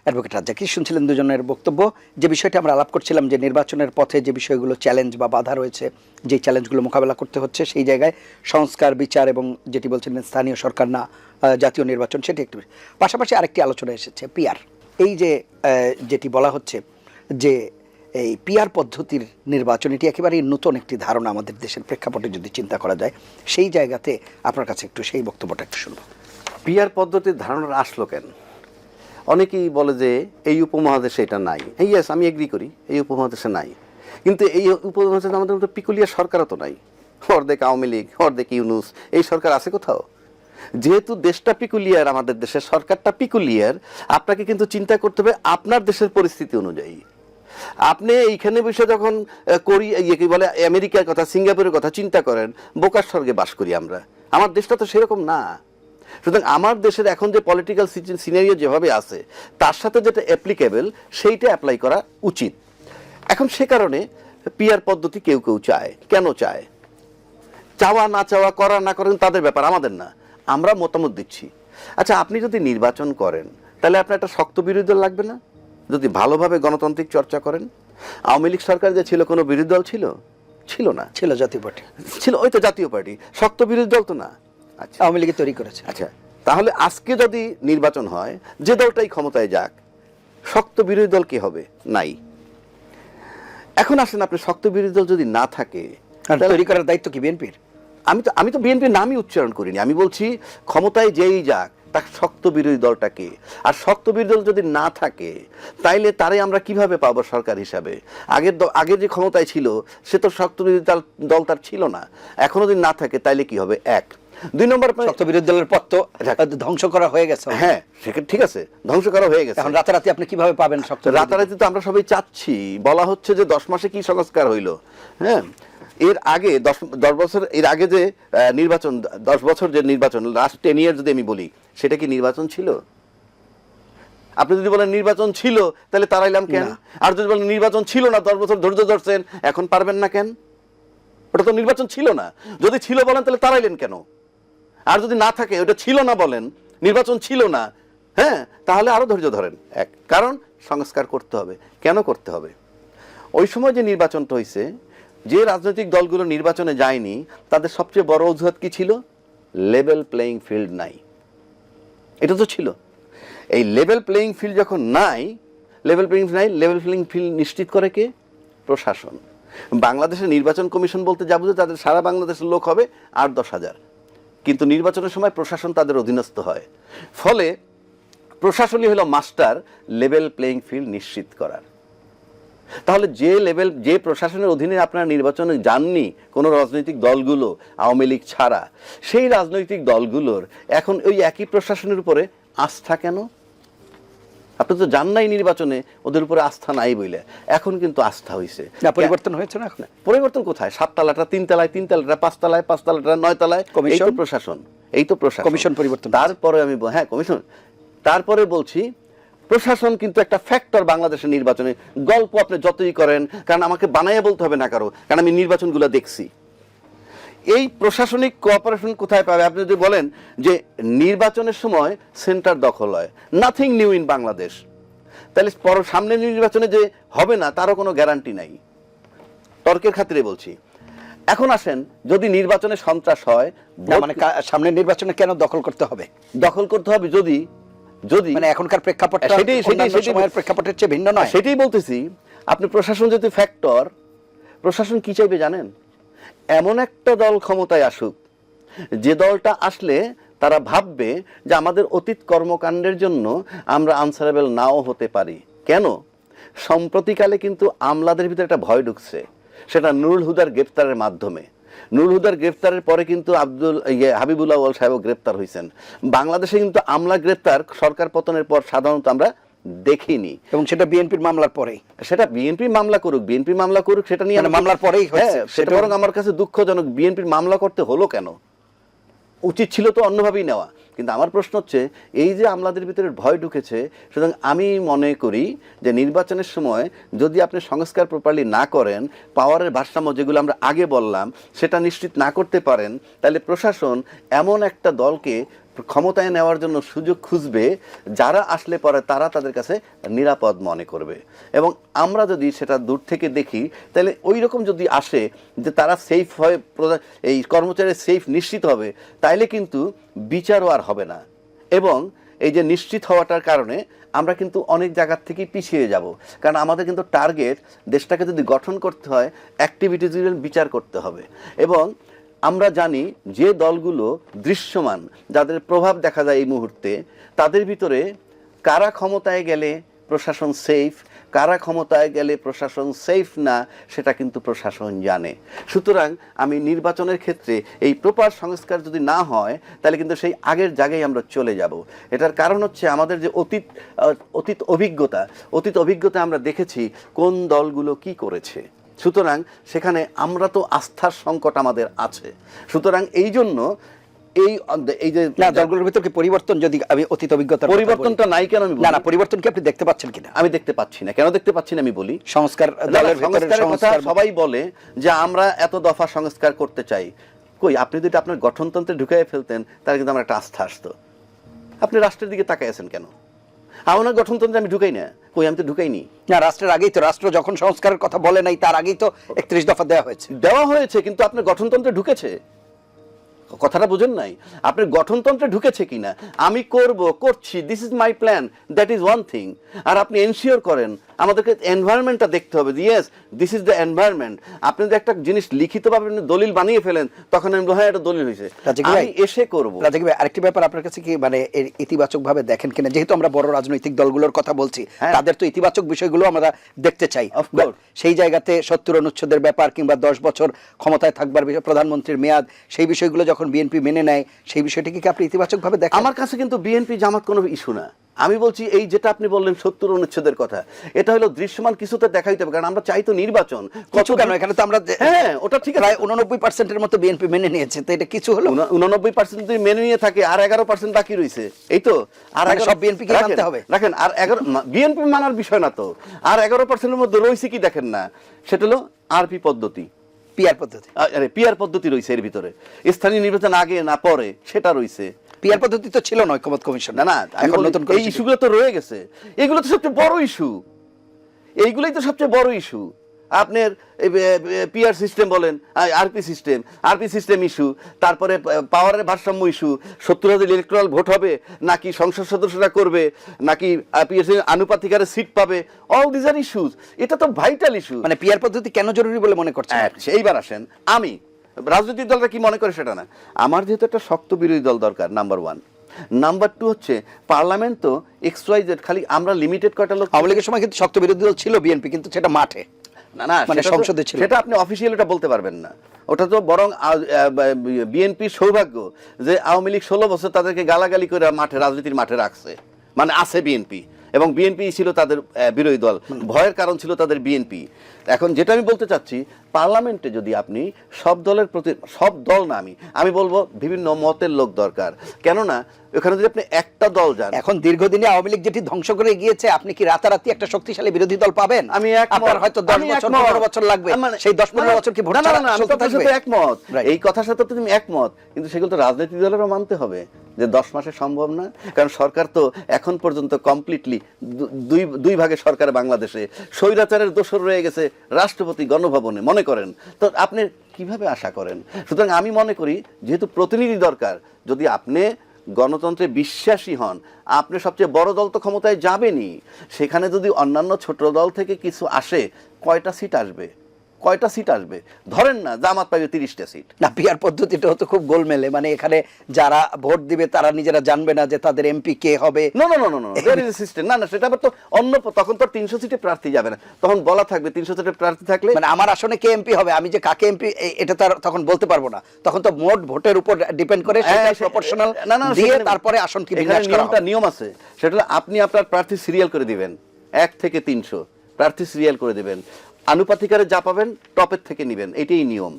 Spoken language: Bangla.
অ্যাডভোকেট রাজ্জাক, কি শুনছিলেন দুজনের বক্তব্য? যে বিষয়টা আমরা আলাপ করছিলাম যে নির্বাচনের পথে যে বিষয়গুলো চ্যালেঞ্জ বা বাধা রয়েছে, যে চ্যালেঞ্জগুলো মোকাবেলা করতে হচ্ছে, সেই জায়গায় সংস্কার, বিচার এবং যেটি বলছেন স্থানীয় সরকার না জাতীয় নির্বাচন, সেটি একটু। পাশাপাশি আরেকটি আলোচনা এসেছে পিআর। এই যে যেটি বলা হচ্ছে যে এই পিআর পদ্ধতির নির্বাচন, এটি একেবারেই নতুন একটি ধারণা আমাদের দেশের প্রেক্ষাপটে যদি চিন্তা করা যায়, সেই জায়গাতে আপনার কাছে একটু সেই বক্তব্যটা একটু শুনবো। পিআর পদ্ধতির ধারণা আসলো কেন? অনেকেই বলে যে এই উপমহাদেশে এটা নাই। ইয়েস, আমি এগ্রি করি, এই উপমহাদেশে নাই, কিন্তু এই উপমহাদেশে আমাদের মতো পিকুলিয়ার সরকারও তো নাই। অর্ধেক আওয়ামী লীগ, অর্ধেক ইউনুস, এই সরকার আছে কোথাও? যেহেতু দেশটা পিকুলিয়ার, আমাদের দেশের সরকারটা পিকুলিয়ার, আপনাকে কিন্তু চিন্তা করতে হবে আপনার দেশের পরিস্থিতি অনুযায়ী। আপনি এইখানে বসে যখন কি বলে আমেরিকার কথা, সিঙ্গাপুরের কথা চিন্তা করেন, বোকার স্বর্গে বাস করি আমরা। আমার দেশটা তো সেরকম না। সুতরাং আমার দেশের এখন যে পলিটিক্যাল সিনারিও যেভাবে আছে, তার সাথে যেটা অ্যাপ্লিকেবল সেইটা অ্যাপ্লাই করা উচিত। এখন সে কারণে পিআর পদ্ধতি কেউ কেউ চায়। কেন চায়? চাওয়া না চাওয়া, করা না করেন তাদের ব্যাপার, আমাদের না। আমরা মতামত দিচ্ছি। আচ্ছা, আপনি যদি নির্বাচন করেন তাহলে আপনার একটা শক্ত বিরোধী দল লাগবে না? যদি ভালোভাবে গণতান্ত্রিক চর্চা করেন। আওয়ামী লীগ সরকার যে ছিল, কোনো বিরোধী দল ছিল? ছিল না। ছিল জাতীয় পার্টি, ছিল, ওই তো জাতীয় পার্টি, শক্ত বিরোধী দল তো না। আচ্ছা, আওয়ামী লীগে তৈরি করেছে। আচ্ছা, তাহলে আজকে যদি নির্বাচন হয়, যে দলটাই ক্ষমতায় যাক, শক্ত বিরোধী দল কি হবে? নাই। এখন আসেন, আপনি শক্ত বিরোধী দল যদি না থাকে, তৈরি করার দায়িত্ব কি বিএনপির? আমি তো বিএনপির নামই উচ্চারণ করিনি। আমি বলছি ক্ষমতায় যেই যাক, তার শক্ত বিরোধী দলটাকে। আর শক্ত বিরোধী দল যদি না থাকে, তাইলে তারে আমরা কিভাবে পাবো সরকার হিসাবে? আগের যে ক্ষমতায় ছিল, সে তো শক্ত বিরোধী দল তার ছিল না। এখনো যদি না থাকে, তাইলে কি হবে? এক। দুই নম্বর, শক্ত বিরোধী দলের পথ তো ধ্বংস করা হয়ে গেছে। হ্যাঁ, ঠিক আছে, ধ্বংস করা হয়ে গেছে। এখন রাতারাতি আপনি কিভাবে পাবেন শক্ত? রাতারাতি তো আমরা সবাই চাচ্ছি। বলা হচ্ছে যে 10 মাসে কি সংস্কার হইলো। হ্যাঁ, এর আগে 10 বছর, এর আগে যে নির্বাচন, 10 বছর যে নির্বাচন, লাস্ট 10 ইয়ার যদি আমি বলি, সেটা কি নির্বাচন ছিল? আপনি যদি বলেন নির্বাচন ছিল, তাহলে তারাইলাম কেন? আর যদি বলেন নির্বাচন ছিল না, 10 বছর ধৈর্য ধরছেন, এখন পারবেন না কেন? ওটা তো নির্বাচন ছিল না। যদি ছিল বলেন, তাহলে তারাইলেন কেন? আর যদি না থাকে, ওটা ছিল না বলেন, নির্বাচন ছিল না, হ্যাঁ, তাহলে আরো ধৈর্য ধরেন। এক কারণ, সংস্কার করতে হবে। কেন করতে হবে? ওই সময় যে নির্বাচনটা হয়েছে, যে রাজনৈতিক দলগুলো নির্বাচনে যায়নি, তাদের সবচেয়ে বড় অজুহাত কি ছিল? লেভেল প্লেইং ফিল্ড নাই। এটা তো ছিল। এই লেভেল প্লেইং ফিল্ড যখন নাই, লেভেল প্লেইং ফিল্ড নিশ্চিত করে কে? প্রশাসন। বাংলাদেশের নির্বাচন কমিশন বলতে যাবো যে তাদের সারা বাংলাদেশের লোক হবে 8-10 হাজার, কিন্তু নির্বাচনের সময় প্রশাসন তাদের অধীনস্থ হয়। ফলে প্রশাসনই হলো মাস্টার লেভেল প্লেইং ফিল্ড নিশ্চিত করার। তাহলে যে প্রশাসনের অধীনে আপনারা নির্বাচনে যাননি, কোনো রাজনৈতিক দলগুলো আওয়ামী লীগ ছাড়া, সেই রাজনৈতিক দলগুলোর এখন ওই একই প্রশাসনের উপরে আস্থা কেন? আপনি তো যান নাই নির্বাচনে, ওদের উপরে আস্থা নাই বলে। এখন কিন্তু আস্থা হয়েছে। পরিবর্তন হয়েছে না? এখন পরিবর্তন কোথায়? 7 তালাটা 3 তালায়, 3 তালাটা 5 তালায়, 5 তালাটা 9 তালায়। এই তো প্রশাসন, এই তো প্রশাসন। কমিশন পরিবর্তন। তারপরে আমি হ্যাঁ, কমিশন। তারপরে বলছি, প্রশাসন কিন্তু একটা ফ্যাক্টর বাংলাদেশের নির্বাচনে। গল্প আপনি যতই করেন, কারণ আমাকে বানাইয়া বলতে হবে না কারো, কারণ আমি নির্বাচনগুলো দেখছি। এই প্রশাসনিক কোঅপারেশন কোথায় পাবে? আপনি যদি বলেন যে নির্বাচনের সময় সেন্টার দখল হয়, নাথিং নিউ ইন বাংলাদেশ, তাহলে সামনের নির্বাচনে যে হবে না, তারও কোনো গ্যারান্টি নাই। তর্কের খাতিরে বলছি। এখন আসেন, যদি নির্বাচনে সন্ত্রাস হয়, মানে সামনের নির্বাচনে কেন দখল করতে হবে? দখল করতে হবে যদি মানে এখনকার প্রেক্ষাপটটা সময়ের প্রেক্ষাপটের চেয়ে ভিন্ন নয়। সেটাই বলতেছি। আপনি প্রশাসন যদি ফ্যাক্টর, প্রশাসন কি চাইবে জানেন? এমন একটা দল ক্ষমতায় আসুক, যে দলটা আসলে তারা ভাববে যে আমাদের অতীত কর্মকাণ্ডের জন্য আমরা আনসারেবল নাও হতে পারি। কেন? সম্প্রতিকালে কিন্তু আমলাদের ভিতরে একটা ভয় ঢুকছে, সেটা নুরুল হুদার গ্রেফতারের মাধ্যমে। নুরুল হুদার গ্রেফতারের পরে কিন্তু হাবিবুল্লাহ আউয়াল সাহেব গ্রেফতার হয়েছেন। বাংলাদেশে কিন্তু আমলা গ্রেফতার সরকার পতনের পর সাধারণত আমরা দেখিনি, এবং সেটা বিএনপির মামলার পরেই। সেটা বিএনপি মামলা করুক, সেটা নিয়ে মামলার পরেই হয়েছে। সেটা বরং আমার কাছে দুঃখজনক। বিএনপির মামলা করতে হলো কেন? উচিত ছিল তো অন্যভাবেই নেওয়া। কিন্তু আমার প্রশ্ন হচ্ছে এই যে আমলাদের ভিতরে ভয় ঢুকেছে, সুতরাং আমি মনে করি যে নির্বাচনের সময় যদি আপনি সংস্কার প্রপারলি না করেন, পাওয়ারের ভারসাম্য যেগুলো আমরা আগে বললাম সেটা নিশ্চিত না করতে পারেন, তাহলে প্রশাসন এমন একটা দলকে ক্ষমতায় নেওয়ার জন্য সুযোগ খুঁজবে যারা আসলে পরে তারা তাদের কাছে নিরাপদ মনে করবে। এবং আমরা যদি সেটা দূর থেকে দেখি তাহলে ওই রকম যদি আসে যে তারা সেফ হয়ে এই কর্মচারীর সেফ নিশ্চিত হবে, তাইলে কিন্তু বিচারও আর হবে না। এবং এই যে নিশ্চিত হওয়াটার কারণে আমরা কিন্তু অনেক জায়গার থেকেই পিছিয়ে যাব, কারণ আমাদের কিন্তু টার্গেট দেশটাকে যদি গঠন করতে হয় অ্যাক্টিভিটিজের বিচার করতে হবে। এবং আমরা জানি যে দলগুলো দৃশ্যমান, যাদের প্রভাব দেখা যায় এই মুহূর্তে, তাদের ভিতরে কারা ক্ষমতায় গেলে প্রশাসন সেফ, কারা ক্ষমতায় গেলে প্রশাসন সেফ না, সেটা কিন্তু প্রশাসন জানে। সুতরাং আমি নির্বাচনের ক্ষেত্রে এই প্রপার সংস্কার যদি না হয় তাহলে কিন্তু সেই আগের জায়গায় আমরা চলে যাব। এটার কারণ হচ্ছে আমাদের যে অতীত অভিজ্ঞতা আমরা দেখেছি কোন দলগুলো কি করেছে। সুতরাং সেখানে আমরা তো আস্থার সংকট আমাদের আছে। সুতরাং এই জন্য এই যে দলগুলোর ভিতর কি পরিবর্তন, যদি আমি অতীত অভিজ্ঞতার পরিবর্তনটা নাই কেন আমি বলি না পরিবর্তন কি আপনি দেখতে পাচ্ছেন কিনা? আমি দেখতে পাচ্ছি না। কেন দেখতে পাচ্ছি না আমি বলি, সংস্কার দলের ভিতরে সংস্কার সবাই বলে যে আমরা এত দফা সংস্কার করতে চাই। কই, আপনি যদি আপনার গঠনতন্ত্রে ঢুকাইয়ে ফেলতেন তাহলে কিন্তু আমার একটা আস্থা আসতো। আপনি রাষ্ট্রের দিকে তাকাই আছেন কেন? আমার গঠনতন্ত্রে আমি ঢুকাই না। কই, আমি তো ঢুকাইনি। না, রাষ্ট্রের আগেই তো, রাষ্ট্র যখন সংস্কারের কথা বলে নাই তার আগেই তো 31 দফা দেওয়া হয়েছে, কিন্তু আপনার গঠনতন্ত্রে ঢুকেছে। কথাটা বুঝেন নাই, আপনার গঠনতন্ত্রে ঢুকেছে কিনা। আমি করছি, this is my plan, that is one thing. আর আপনি এনশিওর করেন আমাদেরকে এনভায়রনমেন্টটা দেখতে হবে, yes this is the environment. আপনি যদি একটা জিনিস লিখিতভাবে দলিল বানিয়ে ফেলেন তখন আমি হ্যাঁ এটা দলিল হয়েছে, আমি এসে করবো। রাজাকি ভাই, আরেকটি ব্যাপার আপনার কাছে কি মানে এর ইতিবাচক ভাবে দেখেন কিনা, যেহেতু আমরা বড় রাজনৈতিক দলগুলোর কথা বলছি, তাদের তো ইতিবাচক বিষয়গুলো আমরা দেখতে চাই। সেই জায়গাতে 70 অনুচ্ছেদের ব্যাপার কিংবা 10 বছর ক্ষমতায় থাকবার বিষয়, প্রধানমন্ত্রীর মেয়াদ, সেই বিষয়গুলো যখন বিএনপি মেনে নেয়, সেই বিষয়টিকে কি আপনি ইতিবাচক ভাবে দেখেন? আমার কাছে কিন্তু বিএনপি জামাত কোনো ইস্যু না। আমি বলছি এই যেটা আপনি বললেন 70 অনুচ্ছেদের কথা, এটা হলো দৃশ্যমান কিছুতে দেখাইতে হবে, কারণ আমরা চাই তো নির্বাচন। কিছু কেন, এখানে তো আমরা হ্যাঁ ওটা ঠিক আছে, প্রায় 89% মতো বিএনপি মেনে নিয়েছে, তো এটা কিছু হলো? 89% যদি মেনে নিয়ে থাকে আর 11% বাকি রয়েছে, এই তো। আর সব বিএনপি কে মানতে হবে? রাখেন, আর 11 বিএনপি মানার বিষয় না তো, আর 11%-এর মধ্যে রয়েছে কি দেখেন না, সেটা হলো আরপি পদ্ধতি, পিআর পদ্ধতি। আরে পিআর পদ্ধতি রয়েছে এর ভিতরে, স্থানীয় নির্বাচন আগে না পরে সেটা রয়েছে। পিআর পদ্ধতি তো ছিল না ঐকমত্য কমিশন। না এখন নতুন এই ইস্যুগুলো তো রয়ে গেছে, এগুলো তো সবচেয়ে বড় ইস্যু, এইগুলোই তো সবচেয়ে বড় ইস্যু। আপনার পিআর সিস্টেম বলেন, আরপি সিস্টেম ইস্যু, তারপরে পাওয়ারের ভারসাম্য ইস্যু, 70,000 ইলেকট্রাল ভোট হবে নাকি সংসদ সদস্যরা করবে নাকি আনুপাতিক হারে সিট পাবে, অল দিস আর ইস্যুস। এটা তো ভাইটাল ইস্যু। মানে পিআর পদ্ধতি কেন জরুরি বলে মনে করছেন? এইবার আসেন, আমি রাজনৈতিক দলটা কি মনে করে সেটা না, আমার যেহেতু একটা শক্ত বিরোধী দল দরকার, নাম্বার 1। নাম্বার 2 হচ্ছে পার্লামেন্ট তো XYZ, খালি আমরা লিমিটেড কয়টা লোক। আওয়ামী লীগের সময় কিন্তু শক্ত বিরোধী দল ছিল বিএনপি, কিন্তু সেটা মাঠে না মানে সংসদে ছিল, সেটা আপনি অফিসিয়াল এটা বলতে পারবেন না। ওটা তো বরং বিএনপির সৌভাগ্য যে আওয়ামী লীগ 16 বছর তাদেরকে গালাগালি করে রাজনীতির মাঠে রাখছে, মানে আছে বিএনপি, এবং বিএনপি ছিল তাদের বিরোধী দল, ভয়ের কারণ ছিল তাদের বিএনপি। এখন যেটা আমি বলতে চাচ্ছি, পার্লামেন্টে যদি আপনি সব দলের প্রতি, সব দল না, আমি বলবো বিভিন্ন মতের লোক দরকার, কেননা ওখানে যদি আপনি একটা দল যান। এখন দীর্ঘদিনে আওয়ামী লীগ যেটি ধ্বংস করে গিয়েছে, আপনি কি রাতারাতি একটা শক্তিশালী বিরোধী দল পাবেন? আমি আপনার হয়তো 10 বছর 15 বছর লাগবে, সেই 10-15 বছর কি ভোট ছাড়া চলতে থাকবে? একমত, এই কথার সাথে তুমি একমত, কিন্তু সেগুলো তো রাজনৈতিক দলেরও মানতে হবে যে 10 মাসে সম্ভব না, কারণ সরকার তো এখন পর্যন্ত কমপ্লিটলি দুই ভাগে সরকার বাংলাদেশে, স্বৈরাচারের দোসর রয়ে গেছে রাষ্ট্রপতি গণভবনে, মনে করেন তো আপনি কিভাবে আশা করেন? সুতরাং আমি মনে করি যেহেতু প্রতিনিধি দরকার, যদি আপনি গণতন্ত্রে বিশ্বাসী হন, আপনি সবচেয়ে বড় দল তো ক্ষমতায় যাবেনই, সেখানে যদি অন্যান্য ছোট দল থেকে কিছু আসে, কয়টা সিট আসবে? ধরেন না জামাত পাবে 30টা সিট। না, পিআর পদ্ধতিটা হতো খুব গোলমেলে, মানে এখানে যারা ভোট দিবে তারা নিজেরা জানবে না যে তাদের এমপি কে হবে। No there is a system. না সেটা আবার তো অন্য, তখন তো 300 সিটে প্রার্থী যাবে না, তখন বলা থাকবে 300 সিটে প্রার্থী থাকলে মানে আমার আসনে কে এমপি হবে, আমি যে কাকে এমপি এটা তো তখন বলতে পারবো না, তখন তো মোট ভোটের উপর ডিপেন্ড করে, সেটা প্রপোর্শনাল দিয়ে তারপরে আসন কি বিন্যাস করা হবে। নিয়ম আছে, সেটা আপনি আপনার প্রার্থী সিরিয়াল করে দিবেন, 1 থেকে 300 প্রার্থী সিরিয়াল করে দিবেন, আনুপাতিক হারে যা পাবেন টপের থেকে নেবেন, এটাই নিয়ম।